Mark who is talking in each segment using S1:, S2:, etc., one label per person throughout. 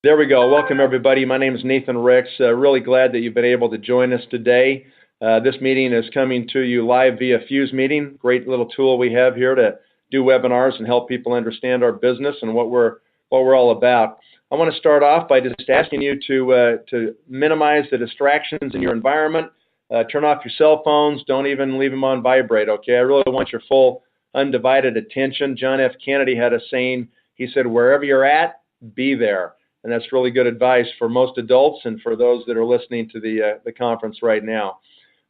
S1: There we go. Welcome, everybody. My name is Nathan Ricks. Really glad that you've been able to join us today. This meeting is coming to you live via Fuse Meeting. Great little tool we have here to do webinars and help people understand our business and what we're all about. I want to start off by just asking you to minimize the distractions in your environment. Turn off your cell phones. Don't even leave them on vibrate, okay? I really want your full, undivided attention. John F. Kennedy had a saying. He said, wherever you're at, be there. And that's really good advice for most adults and for those that are listening to the conference right now.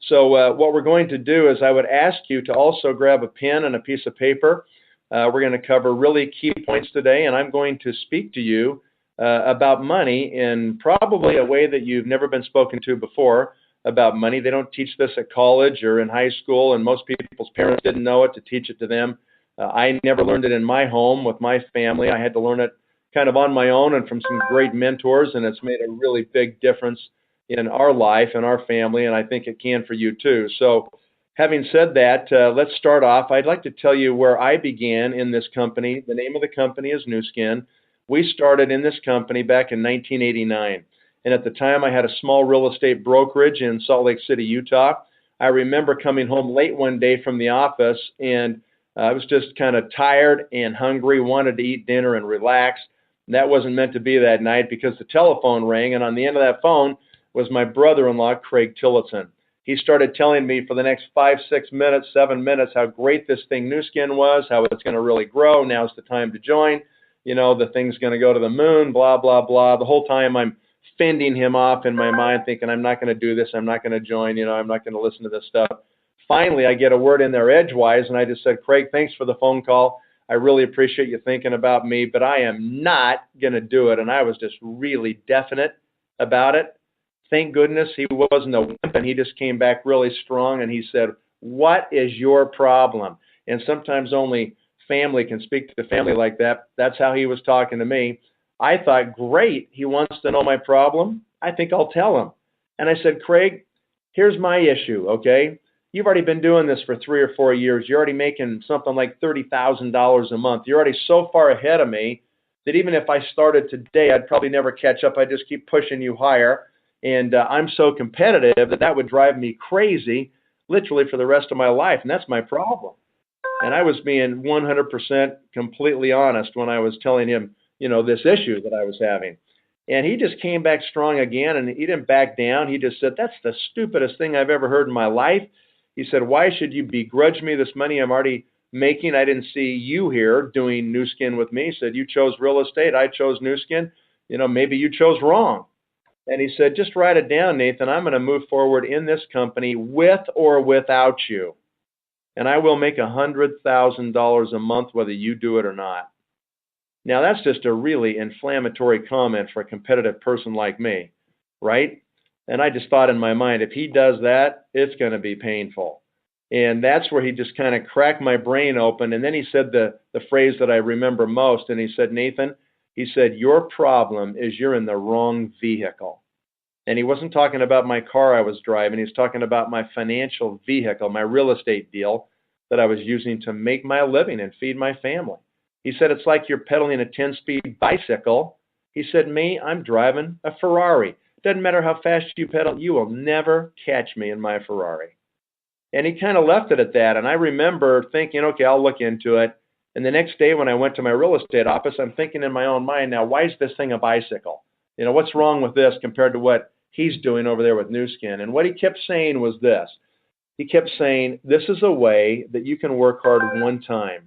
S1: So what we're going to do is I would ask you to also grab a pen and a piece of paper. We're going to cover really key points today, and I'm going to speak to you about money in probably a way that you've never been spoken to before about money. They don't teach this at college or in high school, and most people's parents didn't know it to teach it to them. I never learned it in my home with my family. I had to learn it kind of on my own and from some great mentors, and it's made a really big difference in our life and our family, and I think it can for you too. So having said that, let's start off. I'd like to tell you where I began in this company. The name of the company is Nu Skin. We started in this company back in 1989, and at the time I had a small real estate brokerage in Salt Lake City, Utah. I remember coming home late one day from the office, and I was just kind of tired and hungry, wanted to eat dinner and relax. That wasn't meant to be that night because the telephone rang, and on the end of that phone was my brother-in-law, Craig Tillotson. He started telling me for the next 5, 6 minutes, 7 minutes how great this thing Nu Skin was, how it's going to really grow. Now's the time to join. You know, the thing's going to go to the moon, blah, blah, blah. The whole time I'm fending him off in my mind thinking I'm not going to do this, I'm not going to join, I'm not going to listen to this stuff. Finally, I get a word in there edgewise, and I just said, Craig, thanks for the phone call. I really appreciate you thinking about me, but I am not going to do it. And I was just really definite about it. Thank goodness he wasn't a wimp, and he just came back really strong, and he said, what is your problem? And sometimes only family can speak to family like that. That's how he was talking to me. I thought, great, he wants to know my problem. I think I'll tell him. And I said, Craig, here's my issue, okay? You've already been doing this for 3 or 4 years. You're already making something like $30,000 a month. You're already so far ahead of me that even if I started today, I'd probably never catch up. I'd just keep pushing you higher. And I'm so competitive that would drive me crazy literally for the rest of my life. And that's my problem. And I was being 100% completely honest when I was telling him, this issue that I was having. And he just came back strong again, and he didn't back down. He just said, that's the stupidest thing I've ever heard in my life. He said, why should you begrudge me this money I'm already making? I didn't see you here doing Nu Skin with me. He said, you chose real estate. I chose Nu Skin. Maybe you chose wrong. And he said, just write it down, Nathan. I'm going to move forward in this company with or without you. And I will make $100,000 a month whether you do it or not. Now, that's just a really inflammatory comment for a competitive person like me, right? And I just thought in my mind, if he does that, it's going to be painful. And that's where he just kind of cracked my brain open. And then he said the phrase that I remember most. And he said, Nathan, he said, your problem is you're in the wrong vehicle. And he wasn't talking about my car I was driving. He was talking about my financial vehicle, my real estate deal that I was using to make my living and feed my family. He said, it's like you're pedaling a 10-speed bicycle. He said, me, I'm driving a Ferrari. Doesn't matter how fast you pedal, you will never catch me in my Ferrari. And he kind of left it at that. And I remember thinking, okay, I'll look into it. And the next day when I went to my real estate office, I'm thinking in my own mind, now, why is this thing a bicycle? What's wrong with this compared to what he's doing over there with Nu Skin? And what he kept saying was this. He kept saying, this is a way that you can work hard one time.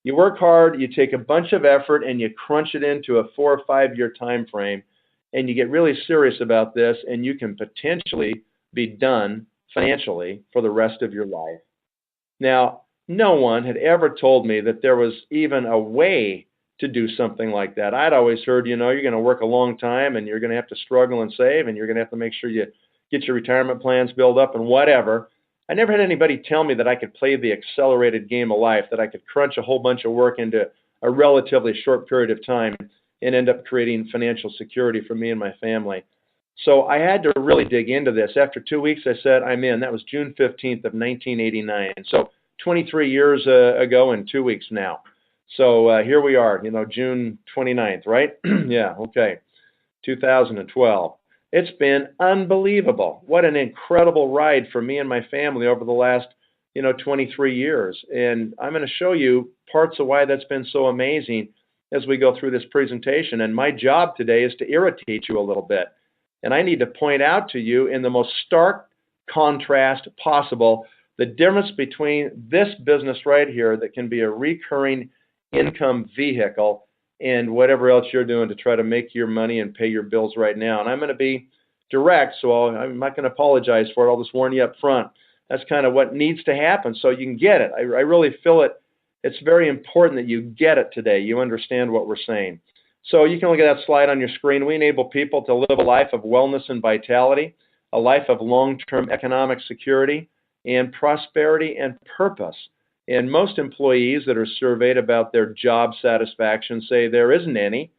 S1: You work hard, you take a bunch of effort, and you crunch it into a 4 or 5 year time frame. And you get really serious about this, and you can potentially be done financially for the rest of your life. Now, no one had ever told me that there was even a way to do something like that. I'd always heard, you're going to work a long time, and you're going to have to struggle and save, and you're going to have to make sure you get your retirement plans built up and whatever. I never had anybody tell me that I could play the accelerated game of life, that I could crunch a whole bunch of work into a relatively short period of time and end up creating financial security for me and my family. So I had to really dig into this. After 2 weeks, I said, I'm in. That was June 15th of 1989. So 23 years ago and 2 weeks now. So here we are, June 29th, right? Yeah, okay. 2012. It's been unbelievable. What an incredible ride for me and my family over the last, 23 years. And I'm going to show you parts of why that's been so amazing as we go through this presentation. And my job today is to irritate you a little bit. And I need to point out to you in the most stark contrast possible the difference between this business right here that can be a recurring income vehicle and whatever else you're doing to try to make your money and pay your bills right now. And I'm going to be direct, so I'm not going to apologize for it. I'll just warn you up front. That's kind of what needs to happen so you can get it. I really feel it. It's very important that you get it today. You understand what we're saying. So you can look at that slide on your screen. We enable people to live a life of wellness and vitality, a life of long-term economic security and prosperity and purpose. And most employees that are surveyed about their job satisfaction say there isn't any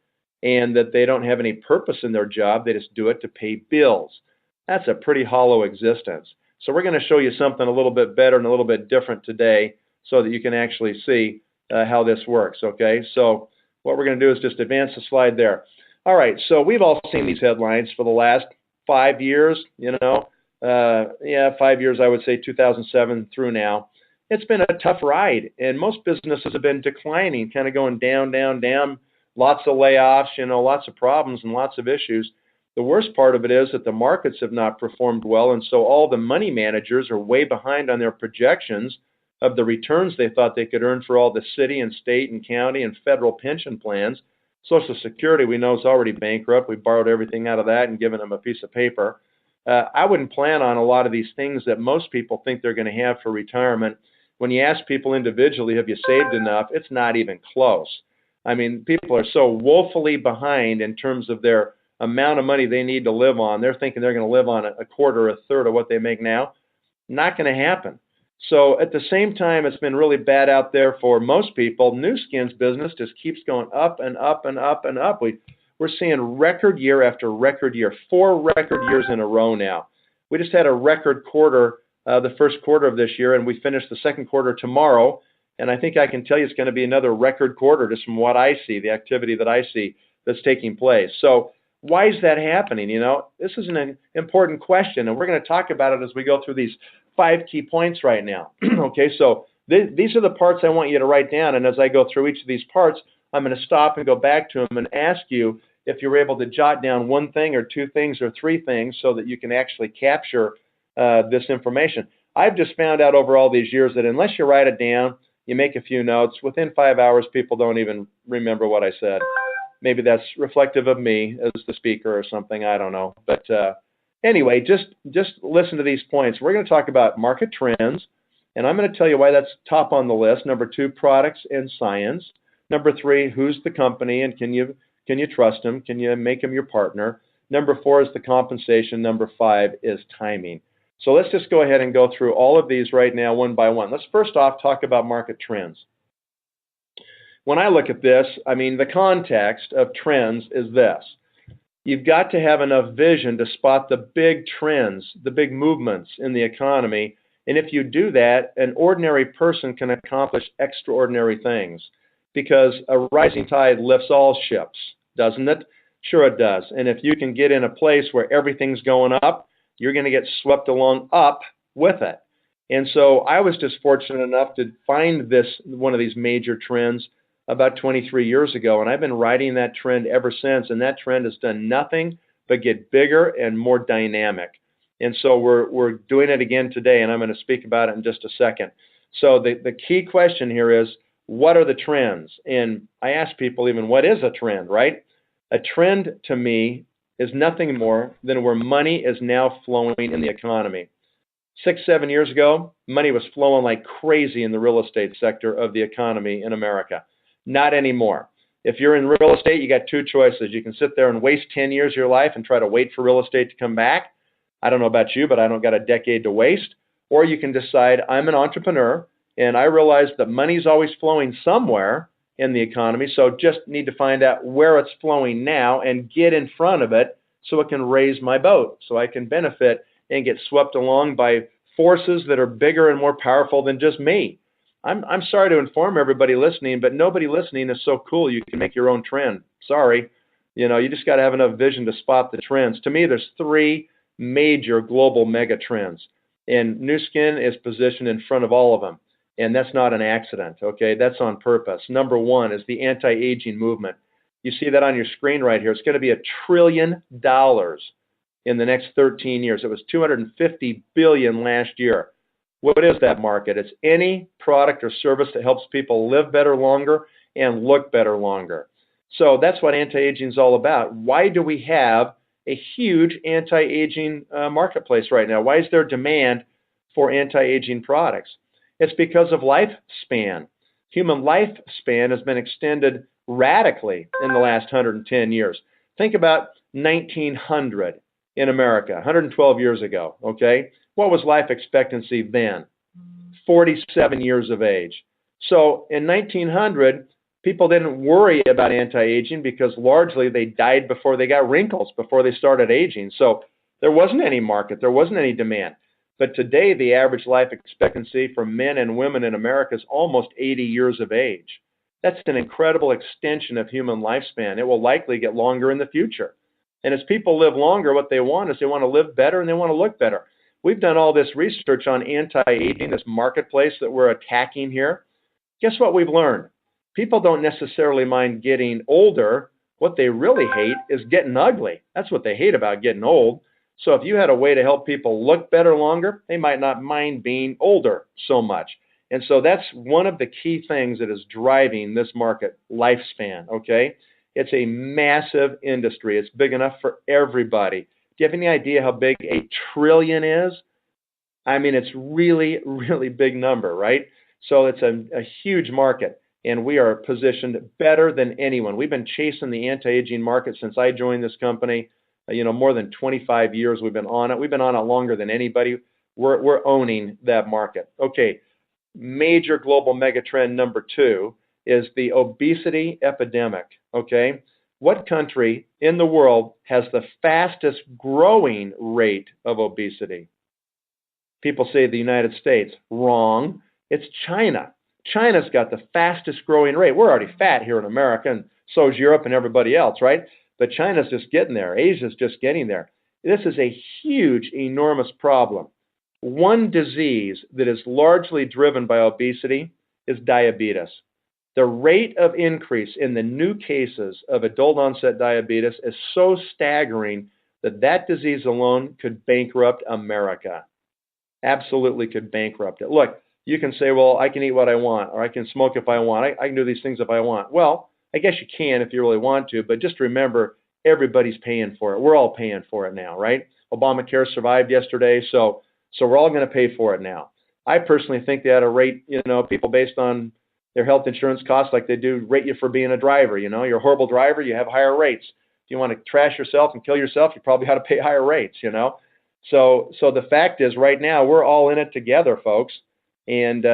S1: and that they don't have any purpose in their job. They just do it to pay bills. That's a pretty hollow existence. So we're going to show you something a little bit better and a little bit different today so that you can actually see how this works, okay? So what we're going to do is just advance the slide there. All right, so we've all seen these headlines for the last 5 years, 5 years, I would say 2007 through now. It's been a tough ride, and most businesses have been declining, kind of going down, down, down, lots of layoffs, lots of problems and lots of issues. The worst part of it is that the markets have not performed well, and so all the money managers are way behind on their projections of the returns they thought they could earn for all the city and state and county and federal pension plans. Social Security, we know, is already bankrupt. We borrowed everything out of that and given them a piece of paper. I wouldn't plan on a lot of these things that most people think they're going to have for retirement. When you ask people individually, have you saved enough, it's not even close. I mean, people are so woefully behind in terms of their amount of money they need to live on. They're thinking they're going to live on a quarter or a third of what they make now. Not going to happen. So at the same time, it's been really bad out there for most people. Nu Skin's business just keeps going up and up and up and up. We're seeing record year after record year, 4 record years in a row now. We just had a record quarter, the first quarter of this year, and we finished the second quarter tomorrow. And I think I can tell you it's going to be another record quarter just from what I see, the activity that I see that's taking place. So why is that happening? This is an important question, and we're going to talk about it as we go through these 5 key points right now. Okay, so these are the parts I want you to write down, and as I go through each of these parts, I'm going to stop and go back to them and ask you if you're able to jot down 1 thing or 2 things or 3 things so that you can actually capture this information. I've just found out over all these years that unless you write it down, you make a few notes, within 5 hours, people don't even remember what I said. Maybe that's reflective of me as the speaker or something, I don't know. But anyway, just listen to these points. We're going to talk about market trends, and I'm going to tell you why that's top on the list. Number 2, products and science. Number 3, who's the company, and can you trust them? Can you make them your partner? Number 4 is the compensation. Number 5 is timing. So let's just go ahead and go through all of these right now one by one. Let's first off talk about market trends. When I look at this, I mean, the context of trends is this. You've got to have enough vision to spot the big trends, the big movements in the economy. And if you do that, an ordinary person can accomplish extraordinary things because a rising tide lifts all ships, doesn't it? Sure it does. And if you can get in a place where everything's going up, you're going to get swept along up with it. And so I was just fortunate enough to find one of these major trends about 23 years ago, and I've been riding that trend ever since, and that trend has done nothing but get bigger and more dynamic. And so we're doing it again today, and I'm going to speak about it in just a second. So the key question here is, what are the trends? And I ask people even, what is a trend, right? A trend to me is nothing more than where money is now flowing in the economy. 6, 7 years ago, money was flowing like crazy in the real estate sector of the economy in America. Not anymore. If you're in real estate, you got 2 choices. You can sit there and waste 10 years of your life and try to wait for real estate to come back. I don't know about you, but I don't got a decade to waste. Or you can decide, I'm an entrepreneur, and I realize that money's always flowing somewhere in the economy, so just need to find out where it's flowing now and get in front of it so it can raise my boat, so I can benefit and get swept along by forces that are bigger and more powerful than just me. I'm sorry to inform everybody listening, but nobody listening is so cool you can make your own trend. Sorry. You just got to have enough vision to spot the trends. To me, there's three major global mega trends, and Nu Skin is positioned in front of all of them. And that's not an accident, okay? That's on purpose. Number one is the anti-aging movement. You see that on your screen right here. It's going to be $1 trillion in the next 13 years. It was $250 billion last year. What is that market? It's any product or service that helps people live better longer and look better longer. So that's what anti-aging is all about. Why do we have a huge anti-aging marketplace right now? Why is there demand for anti-aging products? It's because of lifespan. Human lifespan has been extended radically in the last 110 years. Think about 1900 in America, 112 years ago, okay? What was life expectancy then? 47 years of age. So in 1900, people didn't worry about anti-aging because largely they died before they got wrinkles, before they started aging. So there wasn't any market, there wasn't any demand. But today, the average life expectancy for men and women in America is almost 80 years of age. That's an incredible extension of human lifespan. It will likely get longer in the future. And as people live longer, what they want is they want to live better and they want to look better. We've done all this research on anti-aging, this marketplace that we're attacking here. Guess what we've learned? People don't necessarily mind getting older. What they really hate is getting ugly. That's what they hate about getting old. So if you had a way to help people look better longer, they might not mind being older so much. And so that's one of the key things that is driving this market, lifespan, okay? It's a massive industry. It's big enough for everybody. Do you have any idea how big $1 trillion is? I mean, it's really, really big number, right? So it's a huge market, and we are positioned better than anyone. We've been chasing the anti-aging market since I joined this company. More than 25 years we've been on it. We've been on it longer than anybody. We're owning that market. Okay, major global megatrend number 2 is the obesity epidemic, okay? What country in the world has the fastest growing rate of obesity? People say the United States. Wrong. It's China. China's got the fastest growing rate. We're already fat here in America, and so is Europe and everybody else, right? But China's just getting there. Asia's just getting there. This is a huge, enormous problem. One disease that is largely driven by obesity is diabetes. The rate of increase in the new cases of adult onset diabetes is so staggering that that disease alone could bankrupt America. Absolutely could bankrupt it. Look, you can say, well, I can eat what I want, or I can smoke if I want. I can do these things if I want. Well, I guess you can if you really want to, but just remember, everybody's paying for it. We're all paying for it now, right? Obamacare survived yesterday, so we're all going to pay for it now. I personally think they ought to rate, people based on their health insurance costs like they do rate you for being a driver. You're a horrible driver, you have higher rates. If you want to trash yourself and kill yourself, you probably ought to pay higher rates, So the fact is, right now, we're all in it together, folks. And,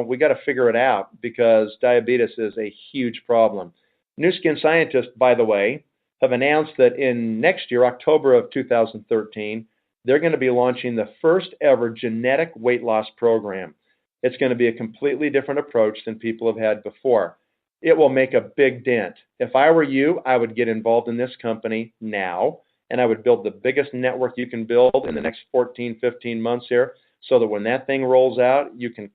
S1: we got to figure it out because diabetes is a huge problem. Nu Skin scientists, by the way, have announced that in next year, October of 2013, they're going to be launching the first ever genetic weight loss program. It's going to be a completely different approach than people have had before. It will make a big dent. If I were you, I would get involved in this company now, and I would build the biggest network you can build in the next 14, 15 months here, so that when that thing rolls out, you can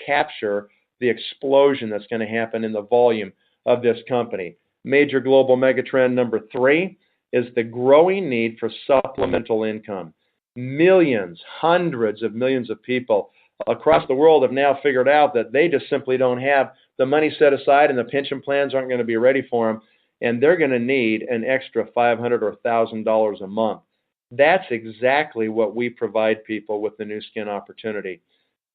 S1: capture the explosion that's going to happen in the volume of this company. Major global megatrend number 3 is the growing need for supplemental income. Millions, hundreds of millions of people across the world have now figured out that they just simply don't have the money set aside, and the pension plans aren't going to be ready for them, and they're going to need an extra $500 or $1,000 a month. That's exactly what we provide people with the Nu Skin opportunity.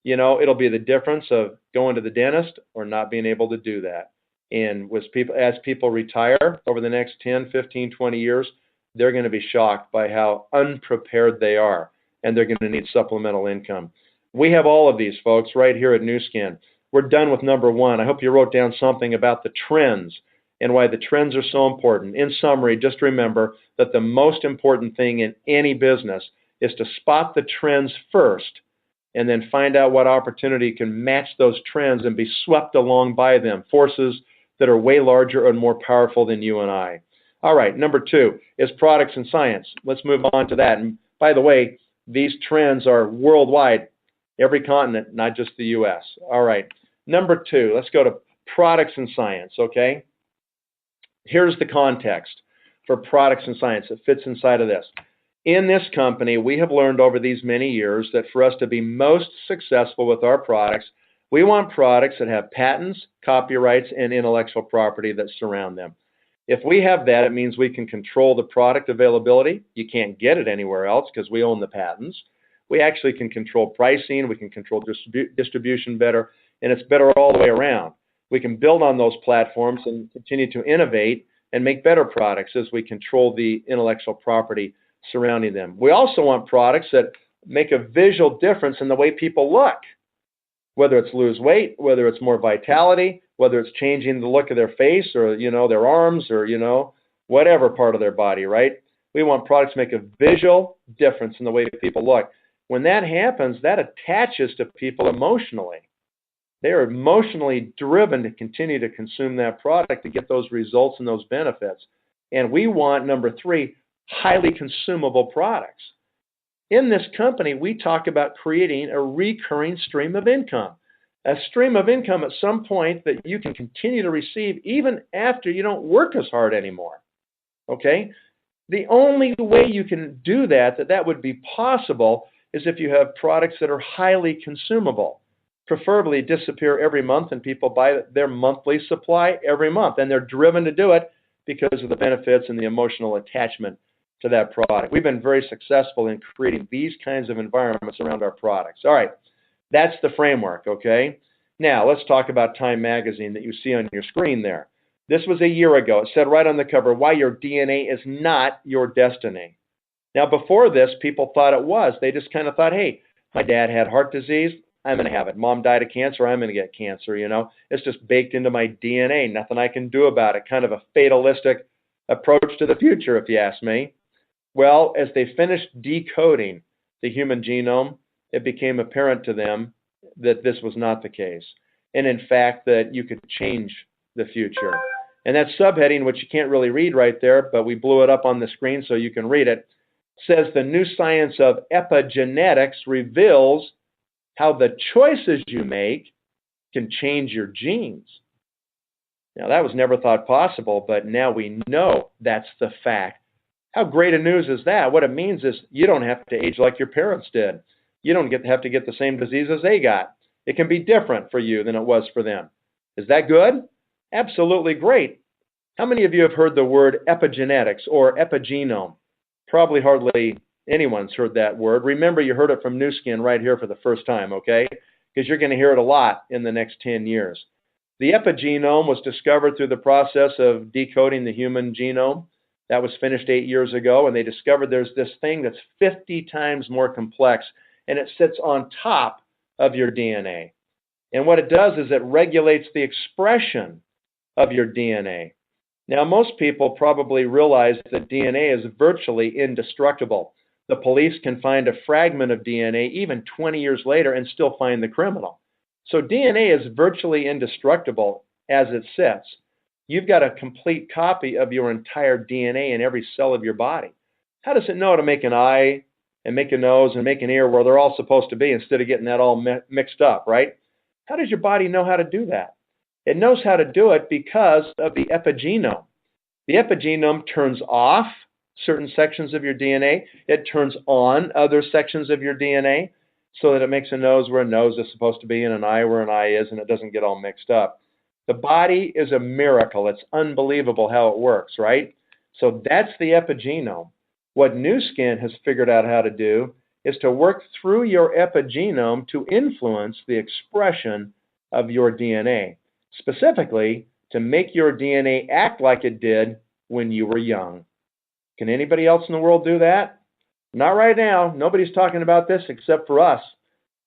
S1: It'll be the difference of going to the dentist or not being able to do that. And as people retire over the next 10, 15, 20 years, they're going to be shocked by how unprepared they are, and they're going to need supplemental income. We have all of these, folks, right here at Nu Skin. We're done with number 1. I hope you wrote down something about the trends and why the trends are so important. In summary, just remember that the most important thing in any business is to spot the trends first and then find out what opportunity can match those trends and be swept along by them, forces that are way larger and more powerful than you and I. All right, number 2 is products and science. Let's move on to that. And by the way, these trends are worldwide, every continent, not just the U.S. All right, number 2, let's go to products and science, okay? Here's the context for products and science. It fits inside of this. In this company, we have learned over these many years that for us to be most successful with our products, we want products that have patents, copyrights, and intellectual property that surround them. If we have that, it means we can control the product availability. You can't get it anywhere else because we own the patents. We actually can control pricing. We can control distribution better, and it's better all the way around. We can build on those platforms and continue to innovate and make better products as we control the intellectual property surrounding them. We also want products that make a visual difference in the way people look, whether it's lose weight, whether it's more vitality, whether it's changing the look of their face or, their arms or, whatever part of their body, right? We want products to make a visual difference in the way people look. When that happens, that attaches to people emotionally. They are emotionally driven to continue to consume that product to get those results and those benefits. And we want, number 3, highly consumable products. In this company, we talk about creating a recurring stream of income. A stream of income at some point that you can continue to receive even after you don't work as hard anymore. Okay? The only way you can do that would be possible is if you have products that are highly consumable. Preferably disappear every month and people buy their monthly supply every month. And they're driven to do it because of the benefits and the emotional attachment to that product. We've been very successful in creating these kinds of environments around our products. All right, that's the framework, okay? Now, let's talk about Time Magazine that you see on your screen there. This was a year ago. It said right on the cover, why your DNA is not your destiny. Now, before this, people thought it was. They just kind of thought, hey, my dad had heart disease. I'm going to have it. Mom died of cancer. I'm going to get cancer, It's just baked into my DNA. Nothing I can do about it. Kind of a fatalistic approach to the future, if you ask me. Well, as they finished decoding the human genome, it became apparent to them that this was not the case. And in fact, that you could change the future. And that subheading, which you can't really read right there, but we blew it up on the screen so you can read it, says the new science of epigenetics reveals how the choices you make can change your genes. Now, that was never thought possible, but now we know that's the fact. How great a news is that? What it means is you don't have to age like your parents did. You don't have to get the same diseases they got. It can be different for you than it was for them. Is that good? Absolutely great. How many of you have heard the word epigenetics or epigenome? Probably hardly anyone's heard that word. Remember, you heard it from New Skin right here for the first time, okay? Because you're going to hear it a lot in the next 10 years. The epigenome was discovered through the process of decoding the human genome. That was finished 8 years ago, and they discovered there's this thing that's 50 times more complex, and it sits on top of your DNA. And what it does is it regulates the expression of your DNA. Now, most people probably realize that DNA is virtually indestructible. The police can find a fragment of DNA even 20 years later and still find the criminal. So DNA is virtually indestructible as it sits. You've got a complete copy of your entire DNA in every cell of your body. How does it know to make an eye and make a nose and make an ear where they're all supposed to be instead of getting that all mixed up, right? How does your body know how to do that? It knows how to do it because of the epigenome. The epigenome turns off certain sections of your DNA. It turns on other sections of your DNA so that it makes a nose where a nose is supposed to be and an eye where an eye is, and it doesn't get all mixed up. The body is a miracle. It's unbelievable how it works, right? So that's the epigenome. What New Skin has figured out how to do is to work through your epigenome to influence the expression of your DNA, specifically to make your DNA act like it did when you were young. Can anybody else in the world do that? Not right now. Nobody's talking about this except for us.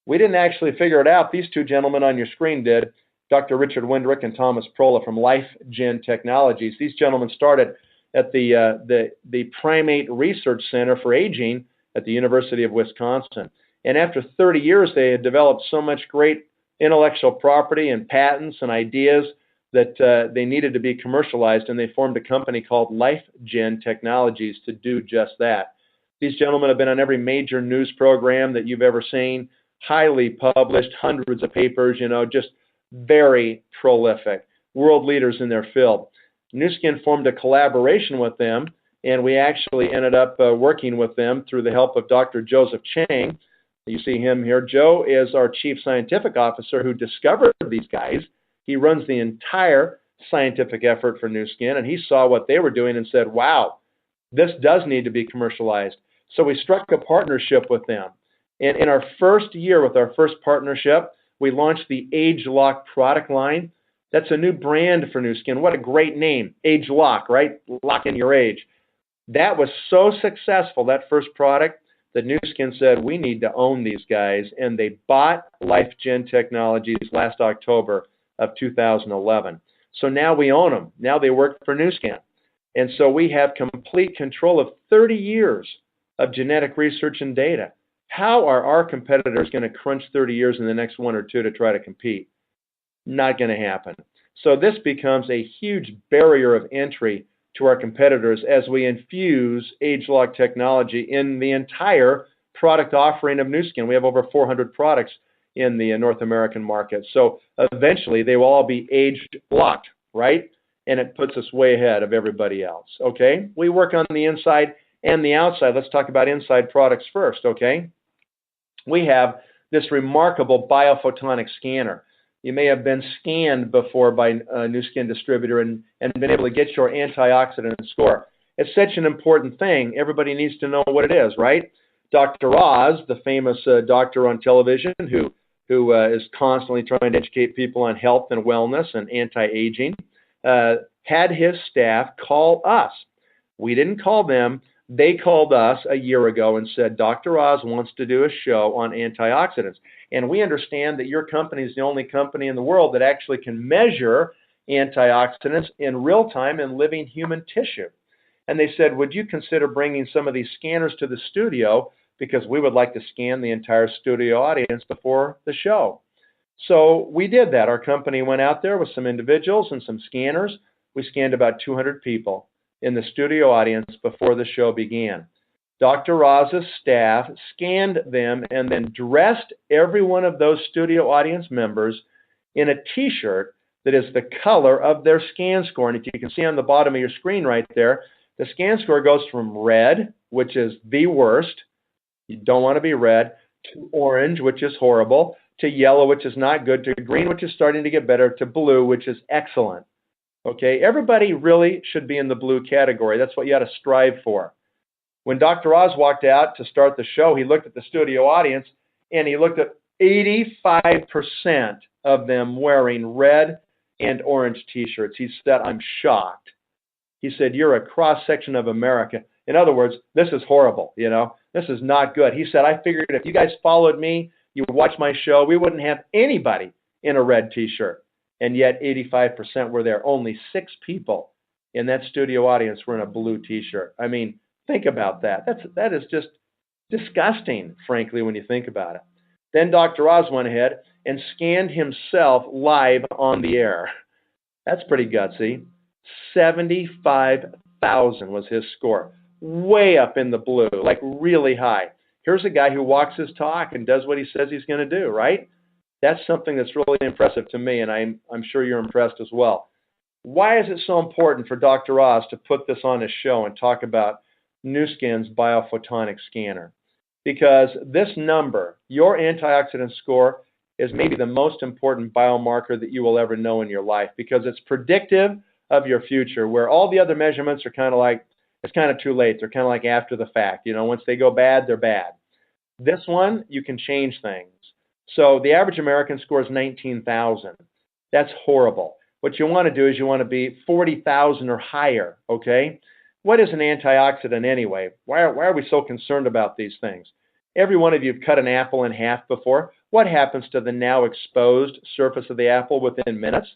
S1: We didn't actually figure it out. These two gentlemen on your screen did. Dr. Richard Windrick and Thomas Prola from LifeGen Technologies. These gentlemen started at the Primate Research Center for Aging at the University of Wisconsin. And after 30 years, they had developed so much great intellectual property and patents and ideas that they needed to be commercialized, and they formed a company called LifeGen Technologies to do just that. These gentlemen have been on every major news program that you've ever seen, highly published, hundreds of papers, just very prolific, world leaders in their field. Nu Skin formed a collaboration with them, and we actually ended up working with them through the help of Dr. Joseph Chang. You see him here. Joe is our chief scientific officer who discovered these guys. He runs the entire scientific effort for Nu Skin, and he saw what they were doing and said, wow, this does need to be commercialized. So we struck a partnership with them. And in our first year with our first partnership, we launched the Age Lock product line. That's a new brand for Nu Skin. What a great name. Age Lock, right? Lock in your age. That was so successful, that first product, that Nu Skin said, we need to own these guys. And they bought LifeGen Technologies last October of 2011. So now we own them. Now they work for Nu Skin. And so we have complete control of 30 years of genetic research and data. How are our competitors going to crunch 30 years in the next 1 or 2 to try to compete? Not going to happen. So this becomes a huge barrier of entry to our competitors as we infuse age-lock technology in the entire product offering of Nu Skin. We have over 400 products in the North American market. So eventually they will all be age-locked, right? And it puts us way ahead of everybody else, okay? We work on the inside and the outside. Let's talk about inside products first, okay? We have this remarkable biophotonic scanner. You may have been scanned before by a Nu Skin distributor and been able to get your antioxidant score. It's such an important thing. Everybody needs to know what it is, right? Dr. Oz, the famous doctor on television who is constantly trying to educate people on health and wellness and anti-aging, had his staff call us. We didn't call them. They called us a year ago and said, Dr. Oz wants to do a show on antioxidants. And we understand that your company is the only company in the world that actually can measure antioxidants in real time in living human tissue. And they said, would you consider bringing some of these scanners to the studio, because we would like to scan the entire studio audience before the show. So we did that. Our company went out there with some individuals and some scanners. We scanned about 200 people in the studio audience before the show began. Dr. Oz's staff scanned them and then dressed every one of those studio audience members in a t-shirt that is the color of their scan score. And if you can see on the bottom of your screen right there, the scan score goes from red, which is the worst, you don't want to be red, to orange, which is horrible, to yellow, which is not good, to green, which is starting to get better, to blue, which is excellent. Okay, everybody really should be in the blue category. That's what you got to strive for. When Dr. Oz walked out to start the show, he looked at the studio audience, and he looked at 85% of them wearing red and orange t-shirts. He said, I'm shocked. He said, you're a cross-section of America. In other words, this is horrible, This is not good. He said, I figured if you guys followed me, you would watch my show, we wouldn't have anybody in a red t-shirt. And yet 85% were there. Only 6 people in that studio audience were in a blue t-shirt. I mean, think about that. That is just disgusting, frankly, when you think about it. Then Dr. Oz went ahead and scanned himself live on the air. That's pretty gutsy. 75,000 was his score. Way up in the blue, like really high. Here's a guy who walks his talk and does what he says he's going to do, right? That's something that's really impressive to me, and I'm sure you're impressed as well. Why is it so important for Dr. Oz to put this on his show and talk about Nu Skin's biophotonic scanner? Because this number, your antioxidant score, is maybe the most important biomarker that you will ever know in your life, because it's predictive of your future, where all the other measurements are kind of like, it's kind of too late. They're kind of like after the fact. Once they go bad, they're bad. This one, you can change things. So the average American scores 19,000. That's horrible. What you want to do is you want to be 40,000 or higher, okay? What is an antioxidant anyway? Why are we so concerned about these things? Every one of you have cut an apple in half before. What happens to the now exposed surface of the apple within minutes?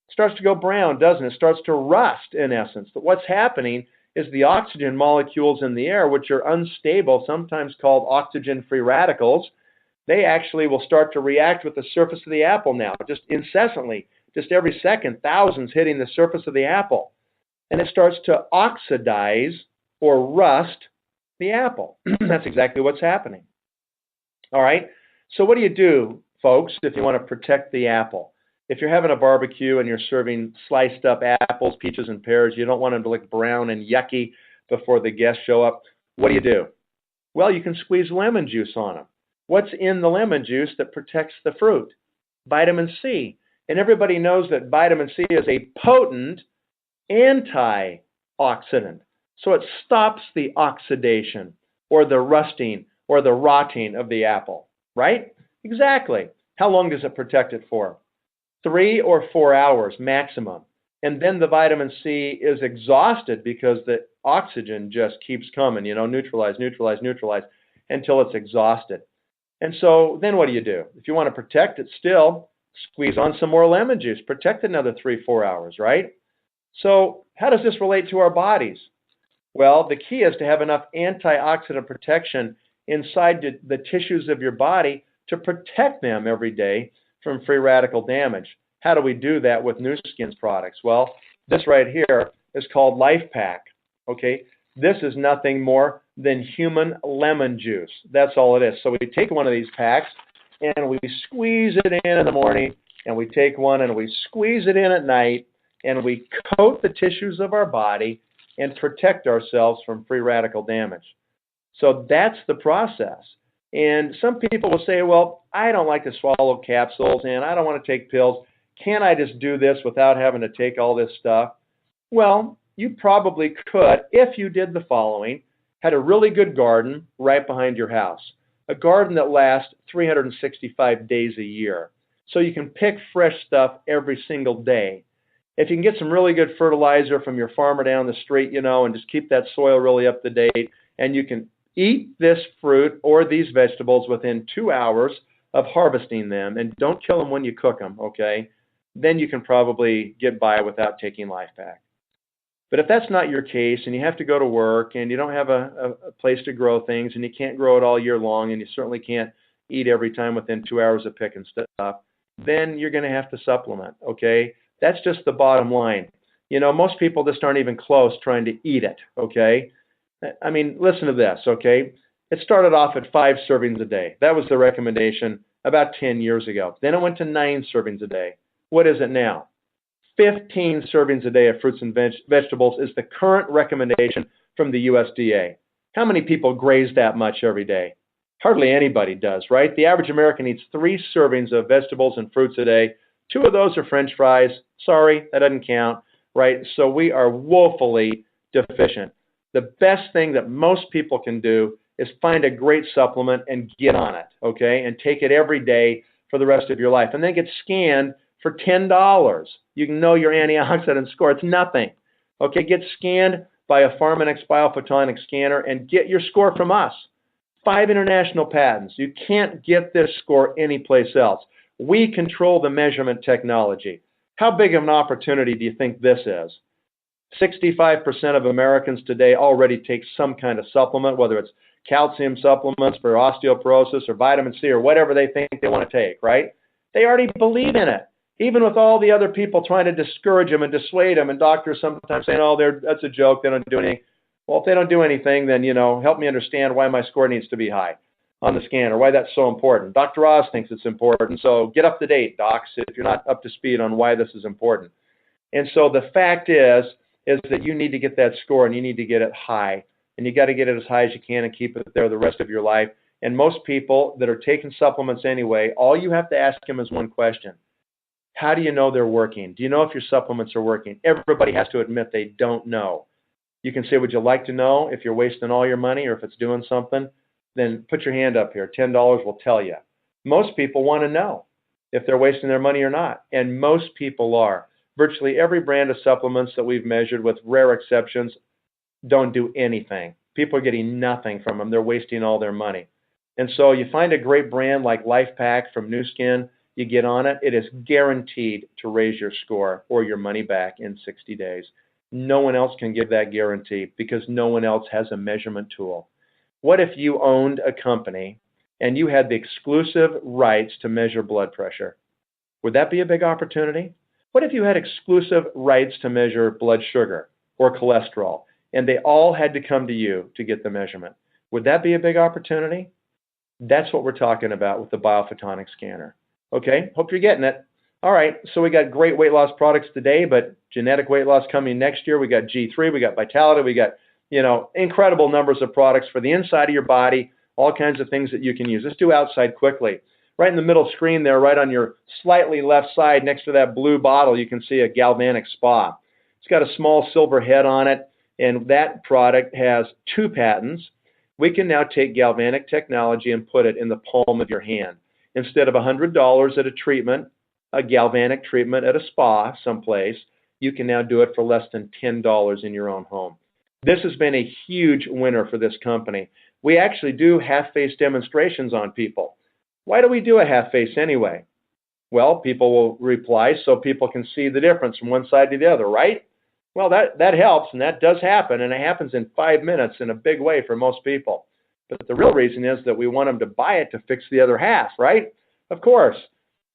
S1: It starts to go brown, doesn't it? It starts to rust, in essence. But what's happening is the oxygen molecules in the air, which are unstable, sometimes called oxygen-free radicals, they actually will start to react with the surface of the apple now, just incessantly, just every second, thousands hitting the surface of the apple. And it starts to oxidize or rust the apple. That's exactly what's happening. All right? So what do you do, folks, if you want to protect the apple? If you're having a barbecue and you're serving sliced up apples, peaches, and pears, you don't want them to look brown and yucky before the guests show up. What do? Well, you can squeeze lemon juice on them. What's in the lemon juice that protects the fruit? Vitamin C. And everybody knows that vitamin C is a potent antioxidant. So it stops the oxidation or the rusting or the rotting of the apple, right? Exactly. How long does it protect it for? 3 or 4 hours maximum. And then the vitamin C is exhausted because the oxygen just keeps coming, neutralize until it's exhausted. And so then what do? If you want to protect it still, squeeze on some more lemon juice. Protect another 3-4 hours, right? So how does this relate to our bodies? Well, the key is to have enough antioxidant protection inside the tissues of your body to protect them every day from free radical damage. How do we do that with Nu Skin's products? Well, this right here is called Life Pack. Okay, this is nothing more than human lemon juice. That's all it is. So we take one of these packs and we squeeze it in the morning, and we take one and we squeeze it in at night, and we coat the tissues of our body and protect ourselves from free radical damage. So that's the process. And some people will say, well, I don't like to swallow capsules and I don't want to take pills. Can't I just do this without having to take all this stuff? Well, you probably could if you did the following. Had a really good garden right behind your house. A garden that lasts 365 days a year. So you can pick fresh stuff every single day. If you can get some really good fertilizer from your farmer down the street, and just keep that soil really up to date, and you can eat this fruit or these vegetables within 2 hours of harvesting them, and don't kill them when you cook them, okay? Then you can probably get by without taking Life Pack. But if that's not your case, and you have to go to work, and you don't have a place to grow things, and you can't grow it all year long, and you certainly can't eat every time within 2 hours of picking stuff, then you're going to have to supplement, okay? That's just the bottom line. Most people just aren't even close trying to eat it, okay? I mean, listen to this, okay? It started off at 5 servings a day. That was the recommendation about 10 years ago. Then it went to 9 servings a day. What is it now? 15 servings a day of fruits and vegetables is the current recommendation from the USDA. How many people graze that much every day? Hardly anybody does, right? The average American eats 3 servings of vegetables and fruits a day. 2 of those are French fries. Sorry, that doesn't count, right? So we are woefully deficient. The best thing that most people can do is find a great supplement and get on it, okay? And take it every day for the rest of your life. And then get scanned for $10. You can know your antioxidant score. It's nothing. Okay, get scanned by a Pharmanex biophotonic scanner and get your score from us. 5 international patents. You can't get this score anyplace else. We control the measurement technology. How big of an opportunity do you think this is? 65% of Americans today already take some kind of supplement, whether it's calcium supplements for osteoporosis or vitamin C or whatever they think they want to take, right? They already believe in it. Even with all the other people trying to discourage them and dissuade them, and doctors sometimes saying, oh, that's a joke, they don't do anything. Well, if they don't do anything, then, help me understand why my score needs to be high on the scan or why that's so important. Dr. Oz thinks it's important, so get up to date, docs, if you're not up to speed on why this is important. And so the fact is that you need to get that score and you need to get it high. And you got to get it as high as you can and keep it there the rest of your life. And most people that are taking supplements anyway, all you have to ask them is one question. How do you know they're working? Do you know if your supplements are working? Everybody has to admit they don't know. You can say, would you like to know if you're wasting all your money or if it's doing something? Then put your hand up here. $10 will tell you. Most people want to know if they're wasting their money or not. And most people are. Virtually every brand of supplements that we've measured, with rare exceptions, don't do anything. People are getting nothing from them. They're wasting all their money. And so you find a great brand like Life Pack from Nu Skin, you get on it, it is guaranteed to raise your score or your money back in 60 days. No one else can give that guarantee because no one else has a measurement tool. What if you owned a company and you had the exclusive rights to measure blood pressure? Would that be a big opportunity? What if you had exclusive rights to measure blood sugar or cholesterol, and they all had to come to you to get the measurement? Would that be a big opportunity? That's what we're talking about with the biophotonic scanner. Okay, hope you're getting it. All right, so we got great weight loss products today, but genetic weight loss coming next year. We got G3, we got Vitality, we got, incredible numbers of products for the inside of your body, all kinds of things that you can use. Let's do outside quickly. Right in the middle screen there, right on your slightly left side next to that blue bottle, you can see a galvanic spa. It's got a small silver head on it, and that product has 2 patents. We can now take galvanic technology and put it in the palm of your hand. Instead of $100 at a treatment, a galvanic treatment at a spa someplace, you can now do it for less than $10 in your own home. This has been a huge winner for this company. We actually do half-face demonstrations on people. Why do we do a half-face anyway? Well, people will reply so people can see the difference from one side to the other, right? Well, that helps, and that does happen, and it happens in 5 minutes in a big way for most people. But the real reason is that we want them to buy it to fix the other half, right? Of course.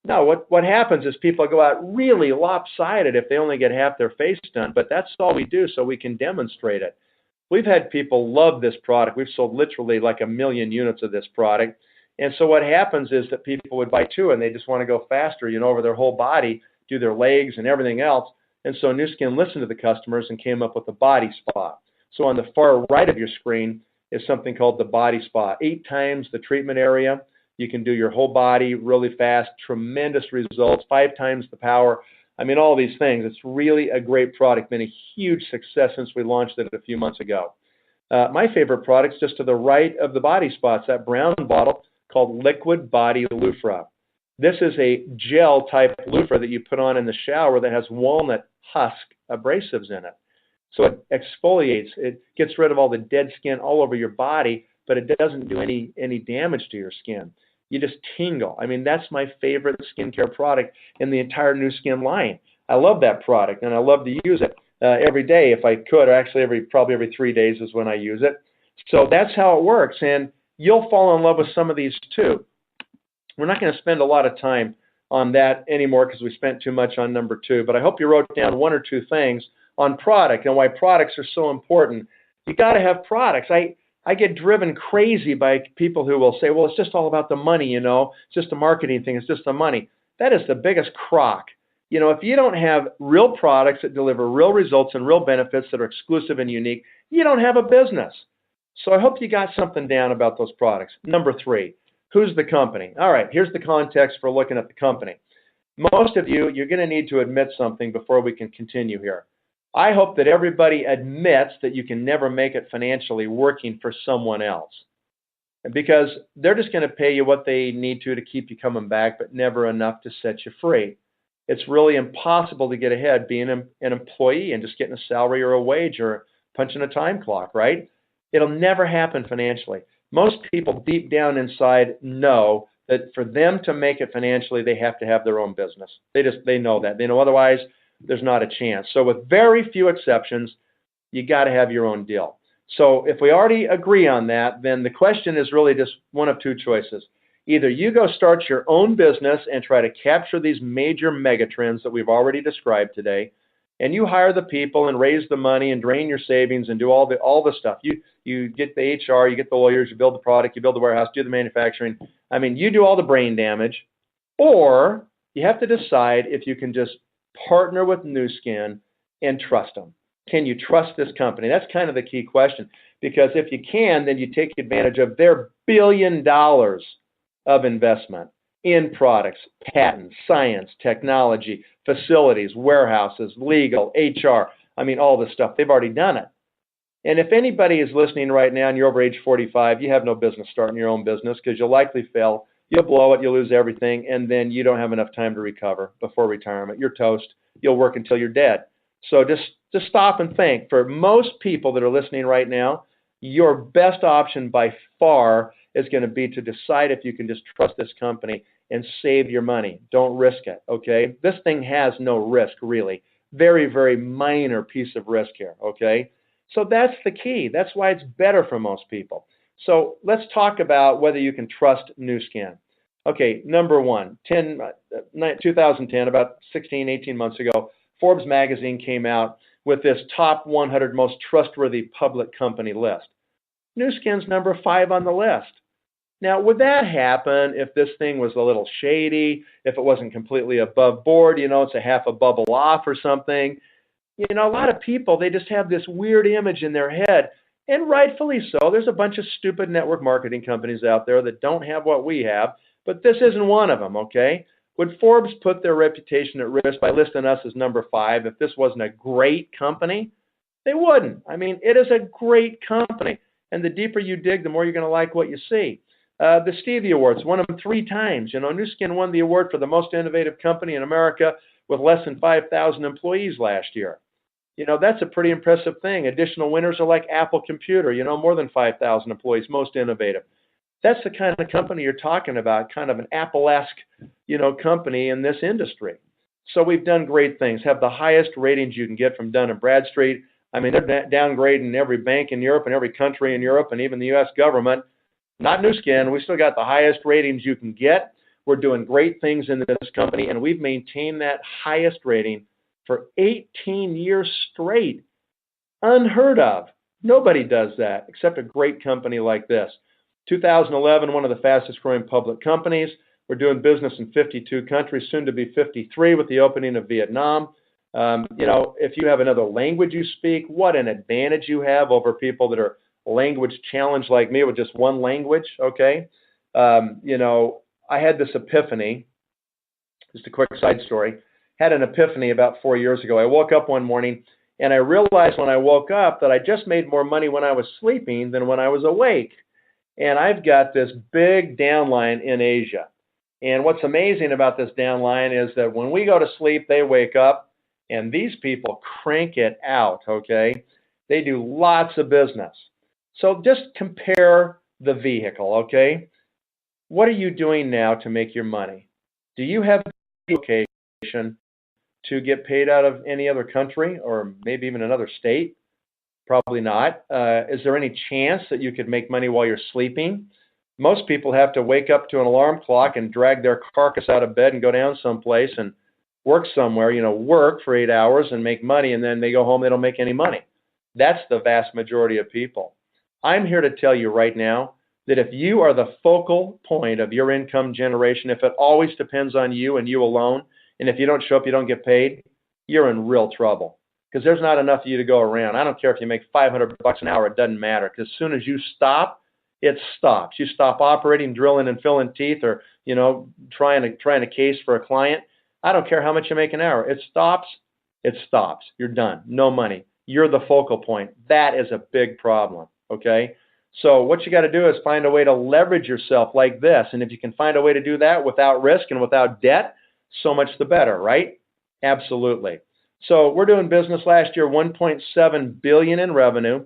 S1: No, what happens is people go out really lopsided if they only get half their face done, but that's all we do so we can demonstrate it. We've had people love this product. We've sold literally like 1 million units of this product. And so what happens is that people would buy 2 and they just want to go faster, over their whole body, do their legs and everything else. And so Nu Skin listened to the customers and came up with the Body Spa. So on the far right of your screen is something called the Body Spa. 8 times the treatment area. You can do your whole body really fast, tremendous results, 5 times the power. All these things. It's really a great product, been a huge success since we launched it a few months ago. My favorite product's just to the right of the Body Spa. It's that brown bottle called Liquid Body Loofah. This is a gel type loofah that you put on in the shower that has walnut husk abrasives in it. So it exfoliates, it gets rid of all the dead skin all over your body, but it doesn't do any damage to your skin. You just tingle. That's my favorite skincare product in the entire Nu Skin line. I love that product, and I love to use it every day if I could. Actually, probably every 3 days is when I use it. So that's how it works, and you'll fall in love with some of these too. We're not going to spend a lot of time on that anymore because we spent too much on number 2, but I hope you wrote down 1 or 2 things on product and why products are so important. You got to have products. I get driven crazy by people who will say, well, it's just all about the money, it's just a marketing thing, it's just the money. That is the biggest crock. If you don't have real products that deliver real results and real benefits that are exclusive and unique, you don't have a business. So I hope you got something down about those products. Number 3, who's the company? All right, here's the context for looking at the company. Most of you're going to need to admit something before we can continue here. I hope that everybody admits that you can never make it financially working for someone else, because they're just going to pay you what they need to keep you coming back, but never enough to set you free. It's really impossible to get ahead being an employee and just getting a salary or a wage or punching a time clock, right? It'll never happen financially. Most people deep down inside know that for them to make it financially, they have to have their own business. They know that. They know otherwise there's not a chance. So with very few exceptions, you got to have your own deal. So if we already agree on that, then the question is really just one of 2 choices. Either you go start your own business and try to capture these major mega trends that we've already described today, and you hire the people and raise the money and drain your savings and do all the stuff. You get the HR, you get the lawyers, you build the product, you build the warehouse, do the manufacturing. You do all the brain damage. Or you have to decide if you can just partner with Nu Skin and trust them. Can you trust this company? That's kind of the key question, because if you can, then you take advantage of their $1 billion of investment in products, patents, science, technology, facilities, warehouses, legal, HR, all this stuff. They've already done it. And if anybody is listening right now and you're over age 45, you have no business starting your own business because you'll likely fail. You'll blow it, you'll lose everything, and then you don't have enough time to recover before retirement. You're toast. You'll work until you're dead. So just stop and think. For most people that are listening right now, your best option by far is going to be to decide if you can just trust this company and save your money. Don't risk it, okay? This thing has no risk, really. Very, very minor piece of risk here, okay? So that's the key. That's why it's better for most people. So let's talk about whether you can trust Nu Skin. Okay, number one, 2010, about 16, 18 months ago, Forbes magazine came out with this top 100 most trustworthy public company list. Nu Skin's number 5 on the list. Now, would that happen if this thing was a little shady, if it wasn't completely above board, it's a half a bubble off or something? A lot of people, they just have this weird image in their head, and rightfully so. There's a bunch of stupid network marketing companies out there that don't have what we have, but this isn't one of them, okay? Would Forbes put their reputation at risk by listing us as number 5 if this wasn't a great company? They wouldn't. I mean, it is a great company, and the deeper you dig, the more you're going to like what you see. The Stevie Awards, won them 3 times. Nu Skin won the award for the most innovative company in America with less than 5,000 employees last year. That's a pretty impressive thing. Additional winners are like Apple Computer, more than 5,000 employees, most innovative. That's the kind of company you're talking about, kind of an Apple-esque, company in this industry. So we've done great things, have the highest ratings you can get from Dun & Bradstreet. I mean, they're downgrading every bank in Europe and every country in Europe and even the U.S. government. Not Nu Skin. We still got the highest ratings you can get. We're doing great things in this company, and we've maintained that highest rating for 18 years straight. Unheard of. Nobody does that except a great company like this. 2011, one of the fastest growing public companies. We're doing business in 52 countries, soon to be 53 with the opening of Vietnam. If you have another language you speak, what an advantage you have over people that are language challenged like me with just one language, okay? I had this epiphany, just a quick side story, had an epiphany about 4 years ago. I woke up one morning and I realized when I woke up that I just made more money when I was sleeping than when I was awake. And I've got this big downline in Asia. And what's amazing about this downline is that when we go to sleep, they wake up and these people crank it out, okay? They do lots of business. So just compare the vehicle, okay? What are you doing now to make your money? Do you have a location to get paid out of any other country or maybe even another state? Probably not. Is there any chance that you could make money while you're sleeping? Most people have to wake up to an alarm clock and drag their carcass out of bed and go down someplace and work somewhere, work for 8 hours and make money, and then they go home, they don't make any money. That's the vast majority of people. I'm here to tell you right now that if you are the focal point of your income generation, if it always depends on you and you alone, and if you don't show up, you don't get paid, you're in real trouble. Because there's not enough of you to go around. I don't care if you make $500 an hour, it doesn't matter. Because as soon as you stop, it stops. You stop operating, drilling, and filling teeth, or trying a case for a client. I don't care how much you make an hour. It stops. It stops. You're done. No money. You're the focal point. That is a big problem. Okay. So what you got to do is find a way to leverage yourself like this. And if you can find a way to do that without risk and without debt, so much the better, right? Absolutely. So we're doing business last year, $1.7 billion in revenue.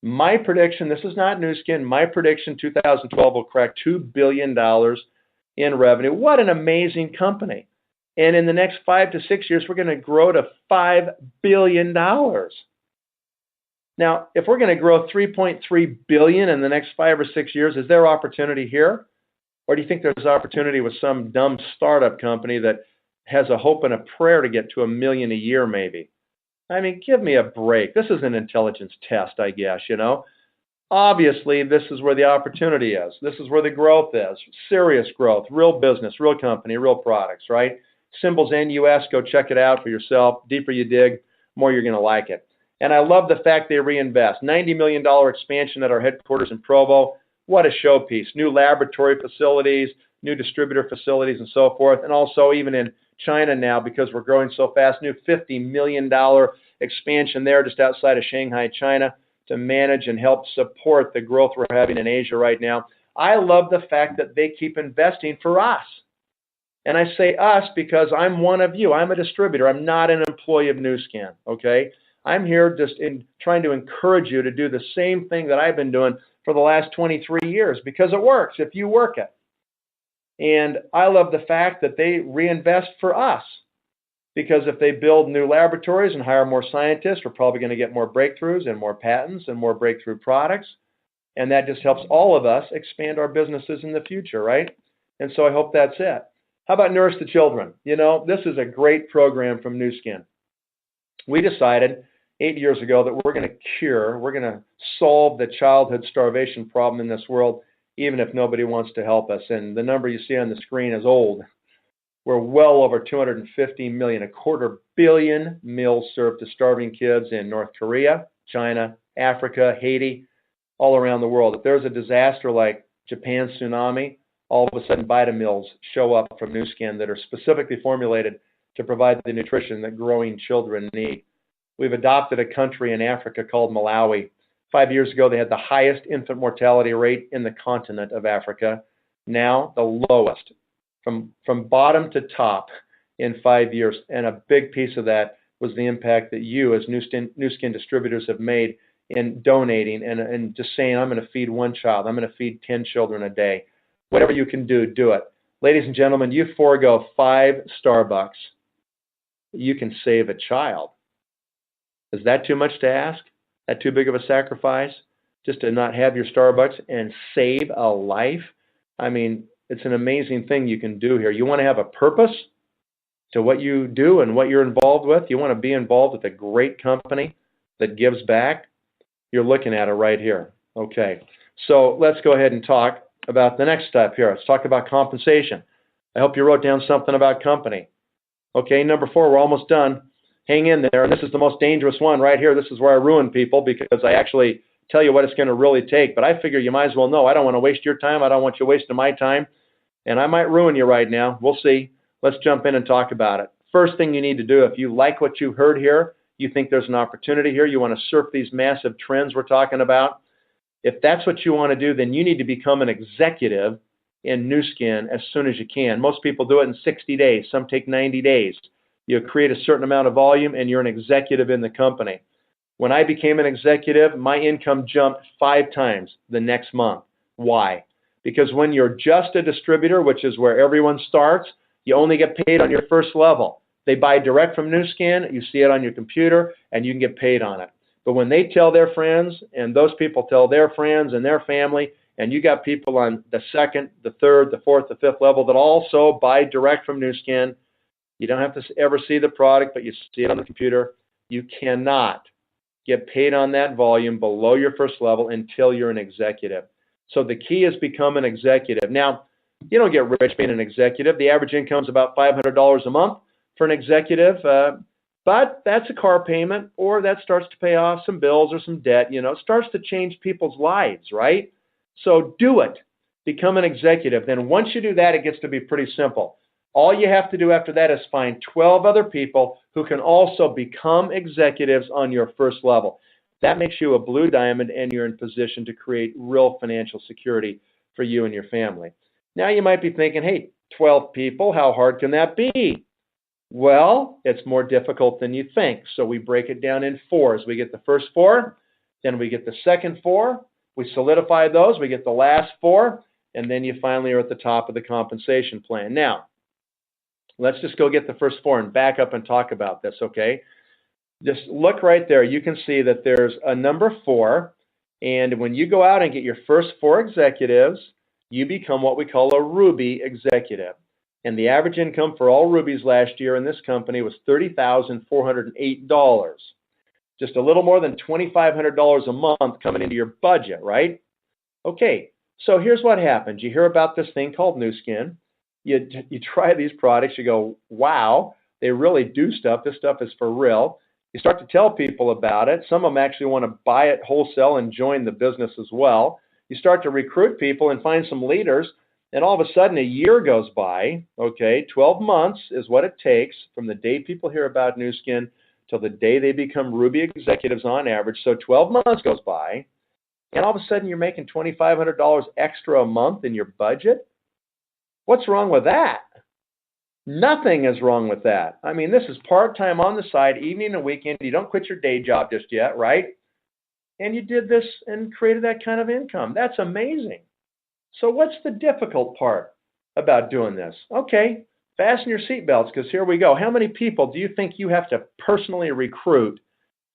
S1: My prediction, this is not Nu Skin, my prediction 2012 will crack $2 billion in revenue. What an amazing company. And in the next 5 to 6 years, we're going to grow to $5 billion. Now, if we're going to grow $3.3 billion in the next 5 or 6 years, is there opportunity here? Or do you think there's opportunity with some dumb startup company that has a hope and a prayer to get to $1 million a year maybe? I mean, give me a break. This is an intelligence test, I guess, Obviously, this is where the opportunity is. This is where the growth is. Serious growth, real business, real company, real products, right? Symbols NUS, go check it out for yourself. Deeper you dig, more you're going to like it. And I love the fact they reinvest. $90 million expansion at our headquarters in Provo. What a showpiece. New laboratory facilities, new distributor facilities, and so forth. And also even in China now, because we're growing so fast, new $50 million expansion there just outside of Shanghai, China, to manage and help support the growth we're having in Asia right now. I love the fact that they keep investing for us. And I say us because I'm one of you. I'm a distributor. I'm not an employee of Nu Skin, okay? I'm here just trying to encourage you to do the same thing that I've been doing for the last 23 years because it works if you work it. And I love the fact that they reinvest for us because if they build new laboratories and hire more scientists, we're probably going to get more breakthroughs and more patents and more breakthrough products. And that just helps all of us expand our businesses in the future, right? And so I hope that's it. How about Nourish the Children? You know, this is a great program from New Skin. We decided 8 years ago that we're going to solve the childhood starvation problem in this world, even if nobody wants to help us. And the number you see on the screen is old. We're well over 250 million, 250 million meals served to starving kids in North Korea, China, Africa, Haiti, all around the world. If there's a disaster like Japan's tsunami, all of a sudden Vitamills show up from New Skin that are specifically formulated to provide the nutrition that growing children need. We've adopted a country in Africa called Malawi. 5 years ago, they had the highest infant mortality rate in the continent of Africa. Now, the lowest, from bottom to top in 5 years. And a big piece of that was the impact that you, as New Skin distributors, have made in donating and just saying, I'm going to feed one child. I'm going to feed 10 children a day. Whatever you can do, do it. Ladies and gentlemen, you forego 5 Starbucks. You can save a child. Is that too much to ask? That too big of a sacrifice? Just to not have your Starbucks and save a life? I mean, it's an amazing thing you can do here. You want to have a purpose to what you do and what you're involved with? You want to be involved with a great company that gives back? You're looking at it right here. Okay, so let's go ahead and talk about the next step here. Let's talk about compensation. I hope you wrote down something about company. Okay, number 4, we're almost done. Hang in there, and this is the most dangerous one right here. This is where I ruin people because I actually tell you what it's going to really take, but I figure you might as well know. I don't want to waste your time. I don't want you wasting my time, and I might ruin you right now. We'll see. Let's jump in and talk about it. First thing you need to do, if you like what you heard here, you think there's an opportunity here, you want to surf these massive trends we're talking about, if that's what you want to do, then you need to become an executive in New Skin as soon as you can. Most people do it in 60 days. Some take 90 days. You create a certain amount of volume, and you're an executive in the company. When I became an executive, my income jumped 5 times the next month. Why? Because when you're just a distributor, which is where everyone starts, you only get paid on your first level. They buy direct from New Skin, you see it on your computer, and you can get paid on it. But when they tell their friends, and those people tell their friends and their family, and you got people on the 2nd, the 3rd, the 4th, the 5th level that also buy direct from New Skin, you don't have to ever see the product, but you see it on the computer. You cannot get paid on that volume below your first level until you're an executive. So the key is become an executive. Now, you don't get rich being an executive. The average income is about $500 a month for an executive, but that's a car payment, or that starts to pay off some bills or some debt. You know, it starts to change people's lives, right? So do it. Become an executive. Then once you do that, it gets to be pretty simple. All you have to do after that is find 12 other people who can also become executives on your first level. That makes you a blue diamond, and you're in position to create real financial security for you and your family. Now you might be thinking, hey, 12 people, how hard can that be? Well, it's more difficult than you think. So we break it down in 4s. We get the first 4, then we get the second 4, we solidify those, we get the last 4, and then you finally are at the top of the compensation plan. Now, let's just go get the first 4 and back up and talk about this, okay? Just look right there. You can see that there's a number 4, and when you go out and get your first 4 executives, you become what we call a Ruby executive. And the average income for all Rubies last year in this company was $30,408. Just a little more than $2,500 a month coming into your budget, right? Okay, so here's what happens. You hear about this thing called New Skin. You try these products. You go, wow, they really do stuff. This stuff is for real. You start to tell people about it. Some of them actually want to buy it wholesale and join the business as well. You start to recruit people and find some leaders. And all of a sudden, a year goes by, okay, 12 months is what it takes from the day people hear about New Skin till the day they become Ruby executives on average. So 12 months goes by, and all of a sudden you're making $2,500 extra a month in your budget? What's wrong with that? Nothing is wrong with that. I mean, this is part-time on the side, evening and weekend. You don't quit your day job just yet, right? And you did this and created that kind of income. That's amazing. So what's the difficult part about doing this? Okay, fasten your seatbelts, because here we go. How many people do you think you have to personally recruit